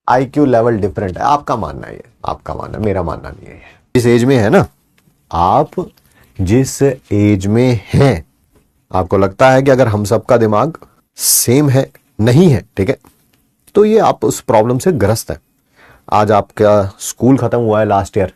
IQ level different है। आपका मानना है, आपका मानना, मेरा मानना नहीं है। जिस एज में है ना आप, जिस एज में हैं, आपको लगता है कि अगर हम सबका दिमाग सेम है, नहीं है, ठीक है, तो ये आप उस प्रॉब्लम से ग्रस्त है। आज आपका स्कूल खत्म हुआ है लास्ट ईयर,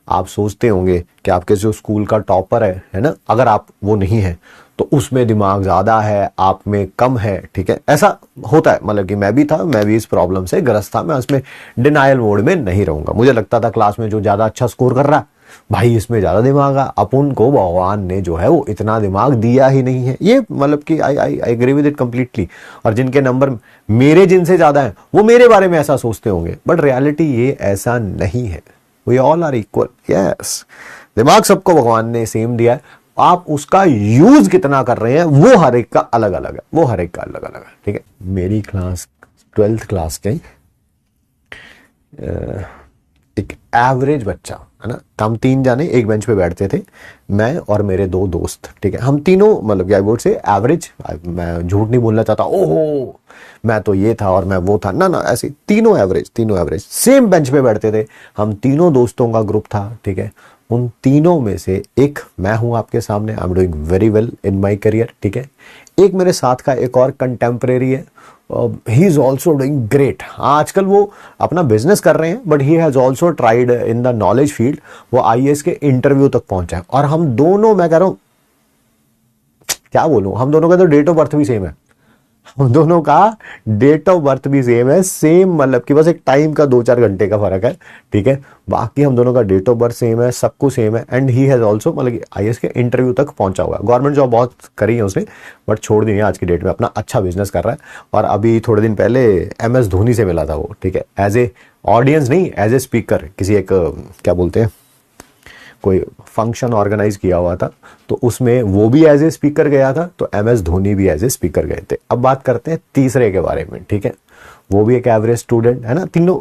आप सोचते होंगे कि आपके जो स्कूल का टॉपर है ना, अगर आप वो नहीं है तो उसमें दिमाग ज्यादा है, आप में कम है, ठीक है, ऐसा होता है। मतलब कि मैं भी था, मैं भी इस प्रॉब्लम से ग्रस्त था, मैं उसमें डिनायल मोड में नहीं रहूंगा। मुझे लगता था क्लास में जो ज्यादा अच्छा स्कोर कर रहा है भाई इसमें ज्यादा दिमाग है, अपन को भगवान ने जो है वो इतना दिमाग दिया ही नहीं है। ये मतलब कि I agree with it completely. और जिनके नंबर मेरे जिनसे ज्यादा हैं वो मेरे बारे में ऐसा सोचते होंगे, बट रियलिटी ये ऐसा नहीं है। We all are equal. Yes, दिमाग सबको भगवान ने सेम दिया है, आप उसका यूज कितना कर रहे हैं वो हर एक का अलग अलग है, वो हर एक का अलग अलग है, ठीक है। मेरी क्लास 12th क्लास के एक एवरेज बच्चा है ना, हम 3 जाने एक बेंच पे बैठते थे, मैं और मेरे 2 दोस्त, ठीक है, हम तीनों मतलब आई वुड से एवरेज, मैं झूठ नहीं बोलना चाहता ओहो मैं तो ये था और मैं वो था, ना ना, ऐसे तीनों एवरेज सेम बेंच पे बैठते थे। हम तीनों दोस्तों का ग्रुप था, ठीक है, उन तीनों में से एक मैं हूं आपके सामने, I am doing very well in my career, ठीक है। एक मेरे साथ का एक और कंटेम्परेरी है, he is also doing great. आजकल वो अपना बिजनेस कर रहे हैं, but he has also tried in the knowledge field, वो IAS के इंटरव्यू तक पहुंचा है। और हम दोनों, मैं कह रहा हूं क्या बोलूं, हम दोनों का तो डेट ऑफ बर्थ भी सेम है, हम दोनों का डेट ऑफ बर्थ भी सेम है, सेम मतलब कि बस एक टाइम का 2-4 घंटे का फर्क है, ठीक है। बाकी हम दोनों का डेट ऑफ बर्थ सेम है, सब कुछ सेम है। एंड ही हैज ऑल्सो मतलब कि IAS के इंटरव्यू तक पहुंचा हुआ है, गवर्नमेंट जॉब बहुत करी है उसने, बट छोड़ दी है आज की डेट में, अपना अच्छा बिजनेस कर रहा है। और अभी थोड़े दिन पहले MS धोनी से मिला था वो, ठीक है, एज ए ऑडियंस नहीं, एज ए स्पीकर, किसी एक क्या बोलते हैं, कोई फंक्शन ऑर्गेनाइज किया हुआ था, तो उसमें वो भी एज ए स्पीकर गया था, तो MS धोनी भी एज ए स्पीकर गए थे। अब बात करते हैं तीसरे के बारे में, ठीक है, वो भी एक एवरेज स्टूडेंट है ना। तीनों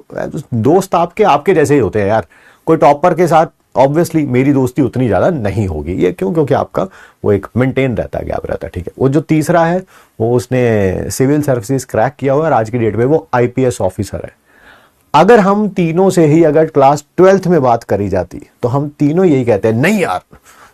दोस्त आपके आपके जैसे ही होते हैं यार, कोई टॉपर के साथ ऑब्वियसली मेरी दोस्ती उतनी ज्यादा नहीं होगी, ये क्यों, क्योंकि आपका वो एक मेंटेन रहता है, गैप रहता है, ठीक है। वो जो तीसरा है वो उसने सिविल सर्विसेज क्रैक किया हुआ है और आज की डेट में वो IPS ऑफिसर है। अगर हम तीनों से ही अगर क्लास 12th में बात करी जाती तो हम तीनों यही कहते हैं, नहीं यार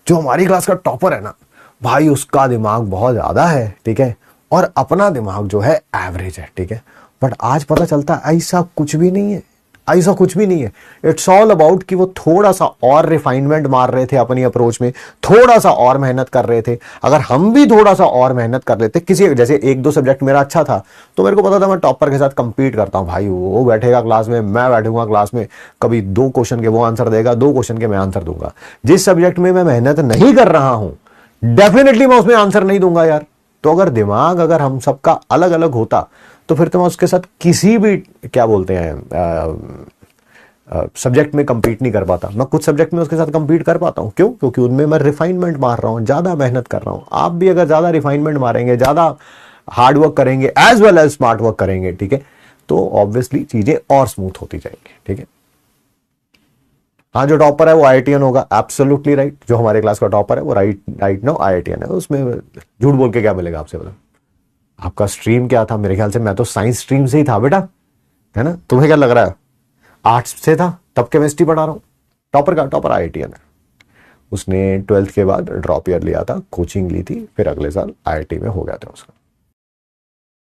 जो हमारी क्लास का टॉपर है ना भाई उसका दिमाग बहुत ज्यादा है, ठीक है, और अपना दिमाग जो है एवरेज है, ठीक है। बट आज पता चलता है ऐसा कुछ भी नहीं है, ऐसा कुछ भी नहीं है। इट्स ऑल अबाउट कि वो थोड़ा सा और रिफाइनमेंट मार रहे थे अपनी अप्रोच में, थोड़ा सा और मेहनत कर रहे थे। अगर हम भी थोड़ा सा और मेहनत कर लेते, किसी जैसे 1-2 सब्जेक्ट मेरा अच्छा था तो मेरे को पता था मैं टॉपर के साथ कंपीट करता हूं भाई, वो बैठेगा क्लास में, मैं बैठूंगा क्लास में, कभी 2 क्वेश्चन के वो आंसर देगा, 2 क्वेश्चन के मैं आंसर दूंगा। जिस सब्जेक्ट में मैं मेहनत नहीं कर रहा हूं डेफिनेटली मैं उसमें आंसर नहीं दूंगा यार। तो अगर दिमाग अगर हम सबका अलग अलग होता तो फिर तो मैं उसके साथ किसी भी क्या बोलते हैं सब्जेक्ट में कंपीट नहीं कर पाता। मैं कुछ सब्जेक्ट में उसके साथ कंपीट कर पाता हूं, क्यों, क्योंकि उनमें मैं रिफाइनमेंट मार रहा हूं, ज्यादा मेहनत कर रहा हूं। आप भी अगर ज्यादा रिफाइनमेंट मारेंगे, ज्यादा हार्ड वर्क करेंगे as well as smart work करेंगे, ठीक है, तो ऑब्वियसली चीजें और स्मूथ होती जाएंगी, ठीक है। हाँ, जो टॉपर है वो IITian होगा, एब्सोल्युटली राइट। जो हमारे क्लास का टॉपर है वो राइट नाउ IITian है। उसमें झूठ बोल के क्या मिलेगा आपसे, बताओ। आपका स्ट्रीम क्या था? मेरे ख्याल से मैं तो साइंस स्ट्रीम से ही था बेटा, है ना। तुम्हें क्या लग रहा है? आर्ट्स से था, तब केमिस्ट्री पढ़ा रहा हूं। टॉपर IITian है। उसने 12th के बाद ड्रॉप ईयर लिया था, कोचिंग ली थी, फिर अगले साल IIT में हो गया था उसका।